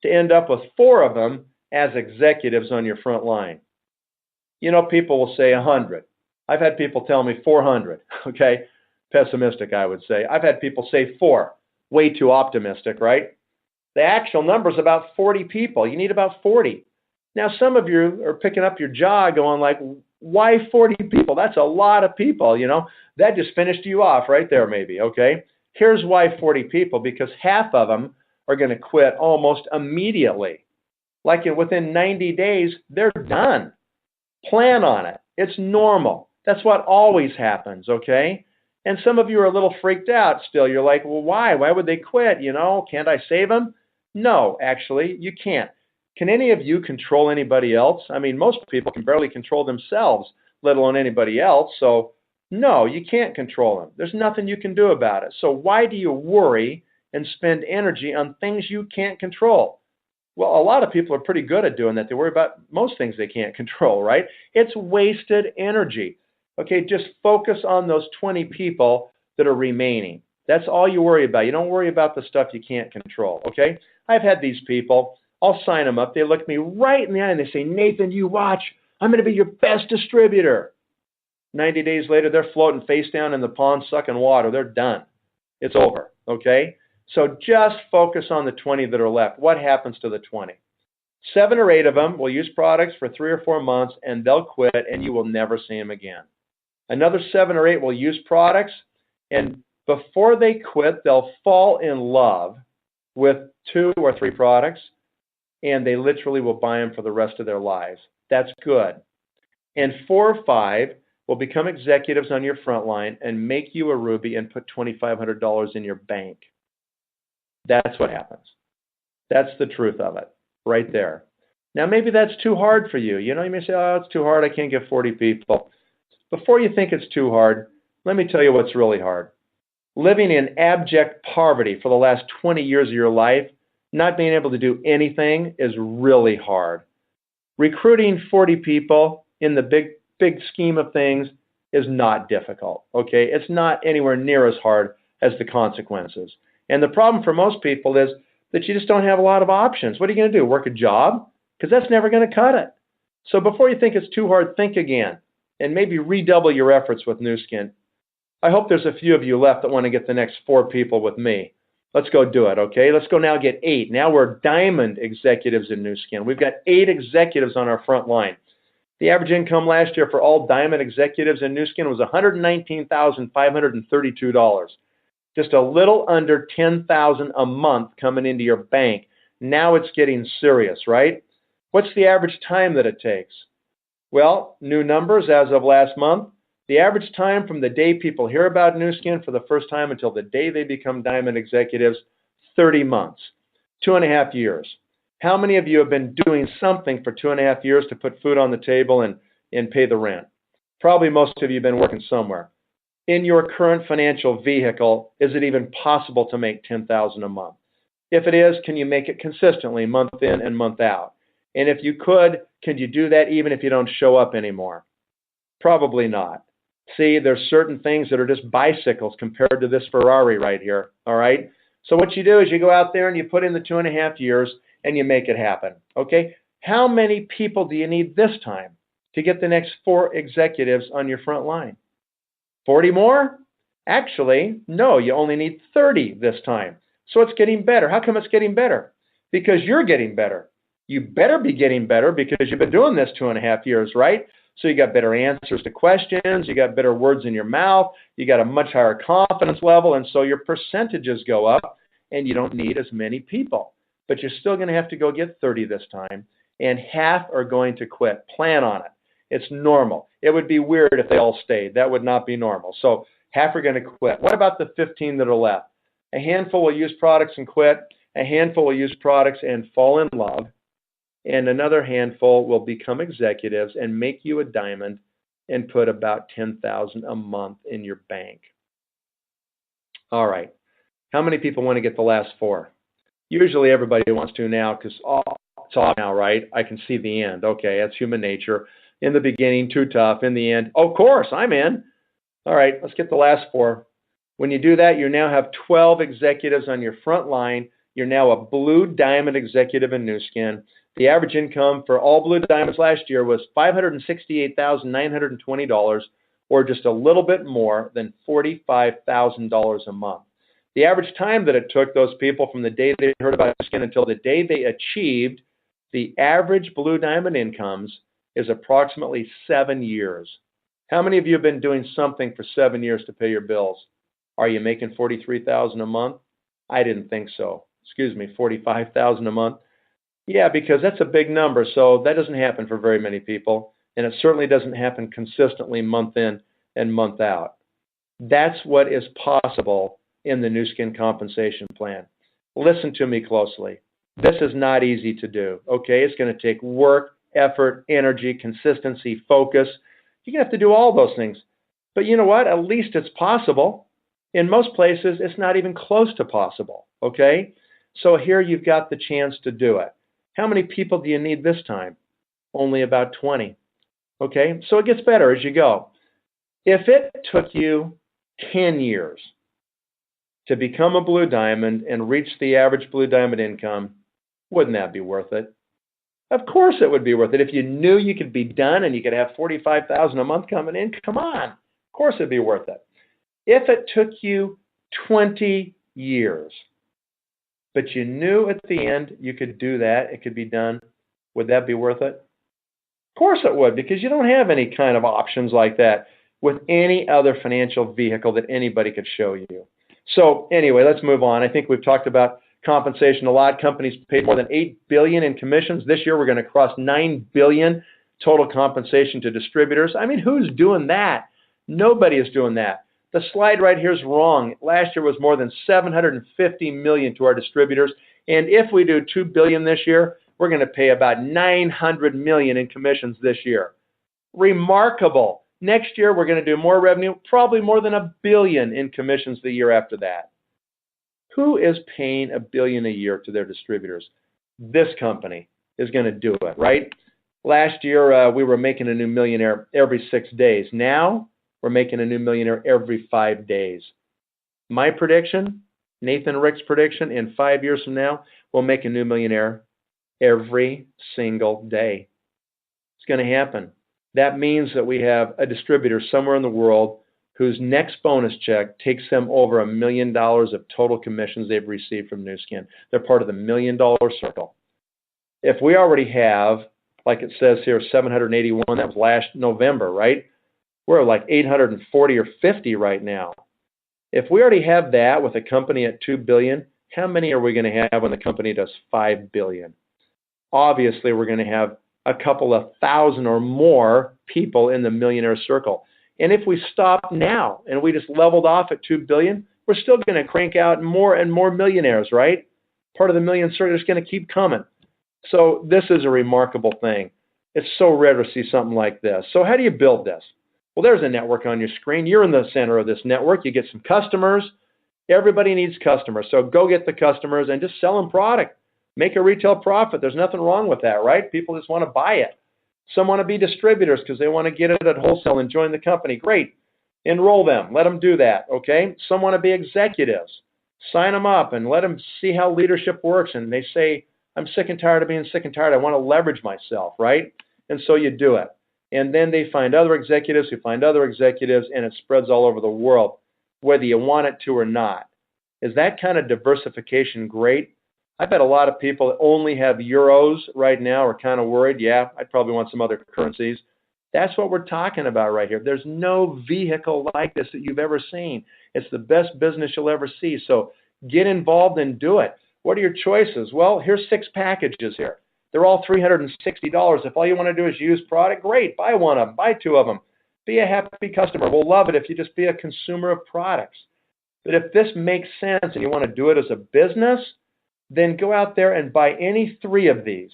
S1: to end up with 4 of them as executives on your front line? You know, people will say 100. I've had people tell me 400, okay? Pessimistic, I would say. I've had people say 4, way too optimistic, right? The actual number is about 40 people. You need about 40. Now, some of you are picking up your jaw going like, why 40 people? That's a lot of people, you know. That just finished you off right there maybe, okay? Here's why 40 people, because half of them are going to quit almost immediately. Like within 90 days, they're done. Plan on it. It's normal. That's what always happens, okay? And some of you are a little freaked out still. You're like, well, why? Why would they quit? You know, can't I save them? No, actually, you can't. Can any of you control anybody else? I mean, most people can barely control themselves, let alone anybody else. So, no, you can't control them. There's nothing you can do about it. So why do you worry and spend energy on things you can't control? Well, a lot of people are pretty good at doing that. They worry about most things they can't control, right? It's wasted energy. Okay, just focus on those 20 people that are remaining. That's all you worry about. You don't worry about the stuff you can't control, okay? I've had these people. I'll sign them up. They look me right in the eye and they say, Nathan, you watch. I'm going to be your best distributor. 90 days later, they're floating face down in the pond, sucking water. They're done. It's over, okay? So just focus on the 20 that are left. What happens to the 20? 7 or 8 of them will use products for 3 or 4 months, and they'll quit, and you will never see them again. Another 7 or 8 will use products, and before they quit, they'll fall in love with 2 or 3 products, and they literally will buy them for the rest of their lives. That's good. And 4 or 5 will become executives on your front line and make you a Ruby and put $2,500 in your bank. That's what happens. That's the truth of it, right there. Now, maybe that's too hard for you. You know, you may say, oh, it's too hard. I can't get 40 people. Before you think it's too hard, let me tell you what's really hard. Living in abject poverty for the last 20 years of your life, not being able to do anything is really hard. Recruiting 40 people in the big scheme of things is not difficult, okay? It's not anywhere near as hard as the consequences. And the problem for most people is that you just don't have a lot of options. What are you going to do, work a job? Because that's never going to cut it. So before you think it's too hard, think again and maybe redouble your efforts with Nu Skin. I hope there's a few of you left that want to get the next 4 people with me. Let's go do it, okay? Let's go now get 8. Now we're diamond executives in Nu Skin. We've got 8 executives on our front line. The average income last year for all diamond executives in Nu Skin was $119,532. Just a little under $10,000 a month coming into your bank. Now it's getting serious, right? What's the average time that it takes? Well, new numbers as of last month. The average time from the day people hear about Nu Skin for the first time until the day they become diamond executives, 30 months, 2.5 years. How many of you have been doing something for 2.5 years to put food on the table and pay the rent? Probably most of you have been working somewhere. In your current financial vehicle, is it even possible to make $10,000 a month? If it is, can you make it consistently month in and month out? And if you could you do that even if you don't show up anymore? Probably not. See, there's certain things that are just bicycles compared to this Ferrari right here, all right? So what you do is you go out there and you put in the 2.5 years and you make it happen, okay? How many people do you need this time to get the next 4 executives on your front line? 40 more? Actually, no, you only need 30 this time. So it's getting better. How come it's getting better? Because you're getting better. You better be getting better because you've been doing this 2.5 years, right? So you got better answers to questions, you got better words in your mouth, you got a much higher confidence level, and so your percentages go up, and you don't need as many people. But you're still going to have to go get 30 this time, and half are going to quit. Plan on it. It's normal. It would be weird if they all stayed. That would not be normal. So half are going to quit. What about the 15 that are left? A handful will use products and quit. A handful will use products and fall in love. And another handful will become executives and make you a diamond and put about $10,000 a month in your bank. All right. How many people want to get the last 4? Usually everybody wants to now because it's all now, right? I can see the end. Okay, that's human nature. In the beginning, too tough. In the end, of course, I'm in. All right, let's get the last 4. When you do that, you now have 12 executives on your front line. You're now a blue diamond executive in Nu Skin. The average income for all blue diamonds last year was $568,920, or just a little bit more than $45,000 a month. The average time that it took those people from the day they heard about skin until the day they achieved the average Blue Diamond incomes is approximately 7 years. How many of you have been doing something for 7 years to pay your bills? Are you making $43,000 a month? I didn't think so. Excuse me, $45,000 a month? Yeah, because that's a big number, so that doesn't happen for very many people, and it certainly doesn't happen consistently month in and month out. That's what is possible in the Nu Skin compensation plan. Listen to me closely. This is not easy to do, okay? It's going to take work, effort, energy, consistency, focus. You're going to have to do all those things. But you know what? At least it's possible. In most places, it's not even close to possible, okay? So here you've got the chance to do it. How many people do you need this time? Only about 20, okay? So it gets better as you go. If it took you 10 years to become a Blue Diamond and reach the average Blue Diamond income, wouldn't that be worth it? Of course it would be worth it. If you knew you could be done and you could have $45,000 a month coming in, come on. Of course it'd be worth it. If it took you 20 years, but you knew at the end you could do that, it could be done, would that be worth it? Of course it would, because you don't have any kind of options like that with any other financial vehicle that anybody could show you. So anyway, let's move on. I think we've talked about compensation a lot. Companies paid more than $8 billion in commissions. This year we're going to cross $9 billion total compensation to distributors. I mean, who's doing that? Nobody is doing that. The slide right here is wrong. Last year was more than $750 million to our distributors. And if we do $2 billion this year, we're going to pay about $900 million in commissions this year. Remarkable. Next year, we're going to do more revenue, probably more than $1 billion in commissions the year after that. Who is paying $1 billion a year to their distributors? This company is going to do it, right? Last year, we were making a new millionaire every 6 days. Now, we're making a new millionaire every 5 days. My prediction, Nathan Rick's prediction, in 5 years from now, we'll make a new millionaire every single day. It's going to happen. That means that we have a distributor somewhere in the world whose next bonus check takes them over $1 million of total commissions they've received from Nu Skin. They're part of the $1 million circle. If we already have, like it says here, 781, that was last November, right? We're like 840 or 50 right now. If we already have that with a company at $2 billion, how many are we going to have when the company does $5 billion? Obviously, we're going to have a couple of thousand or more people in the millionaire circle. And if we stop now and we just leveled off at $2 billion, we're still going to crank out more and more millionaires, right? Part of the million circle is going to keep coming. So this is a remarkable thing. It's so rare to see something like this. So how do you build this? Well, there's a network on your screen. You're in the center of this network. You get some customers. Everybody needs customers. So go get the customers and just sell them product. Make a retail profit. There's nothing wrong with that, right? People just want to buy it. Some want to be distributors because they want to get it at wholesale and join the company. Great. Enroll them. Let them do that, okay? Some want to be executives. Sign them up and let them see how leadership works. And they say, I'm sick and tired of being sick and tired. I want to leverage myself, right? And so you do it. And then they find other executives who find other executives, and it spreads all over the world, whether you want it to or not. Is that kind of diversification great? I bet a lot of people that only have euros right now are kind of worried. Yeah, I'd probably want some other currencies. That's what we're talking about right here. There's no vehicle like this that you've ever seen. It's the best business you'll ever see. So get involved and do it. What are your choices? Well, here's 6 packages here. They're all $360. If all you want to do is use product, great. Buy one of them. Buy 2 of them. Be a happy customer. We'll love it if you just be a consumer of products. But if this makes sense and you want to do it as a business, then go out there and buy any 3 of these.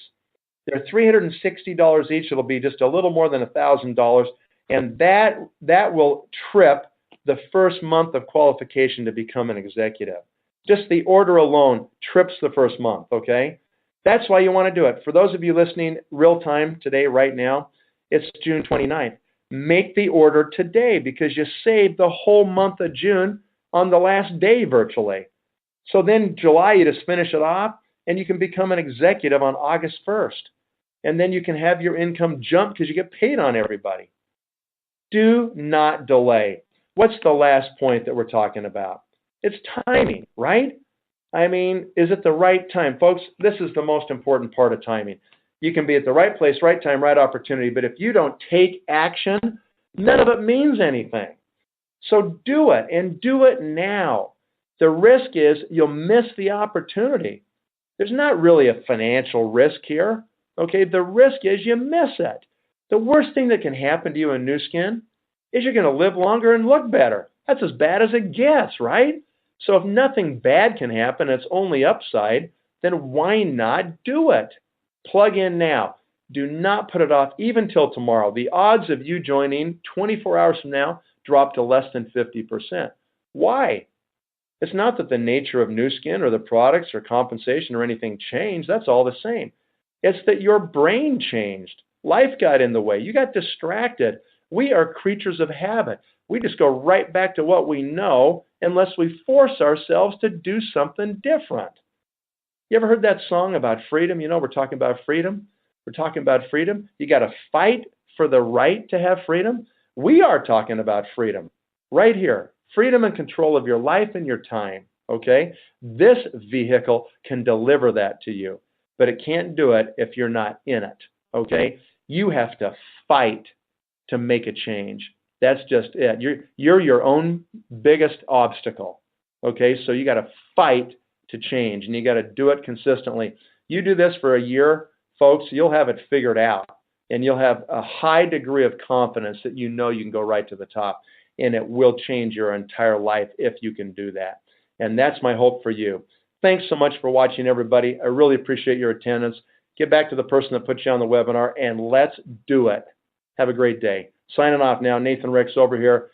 S1: They're $360 each. It'll be just a little more than $1,000, and that will trip the first month of qualification to become an executive. Just the order alone trips the first month, okay? That's why you want to do it. For those of you listening real time today, right now, it's June 29th. Make the order today because you saved the whole month of June on the last day virtually. So then July, you just finish it off, and you can become an executive on August 1st. And then you can have your income jump because you get paid on everybody. Do not delay. What's the last point that we're talking about? It's timing, right? I mean, is it the right time? Folks, this is the most important part of timing. You can be at the right place, right time, right opportunity, but if you don't take action, none of it means anything. So do it, and do it now. The risk is you'll miss the opportunity. There's not really a financial risk here. Okay, the risk is you miss it. The worst thing that can happen to you in Nu Skin is you're going to live longer and look better. That's as bad as it gets, right? So if nothing bad can happen, it's only upside, then why not do it? Plug in now. Do not put it off even till tomorrow. The odds of you joining 24 hours from now drop to less than 50%. Why? It's not that the nature of Nu Skin or the products or compensation or anything changed. That's all the same. It's that your brain changed. Life got in the way. You got distracted. We are creatures of habit. We just go right back to what we know unless we force ourselves to do something different. You ever heard that song about freedom? You know, we're talking about freedom. We're talking about freedom. You got to fight for the right to have freedom. We are talking about freedom right here. Freedom and control of your life and your time, okay? This vehicle can deliver that to you, but it can't do it if you're not in it, okay? You have to fight to make a change. That's just it. You're your own biggest obstacle, okay? So you got to fight to change, and you got to do it consistently. You do this for a year, folks, you'll have it figured out, and you'll have a high degree of confidence that you know you can go right to the top, and it will change your entire life if you can do that. And that's my hope for you. Thanks so much for watching, everybody. I really appreciate your attendance. Get back to the person that put you on the webinar, and let's do it. Have a great day. Signing off now. Nathan Ricks over here.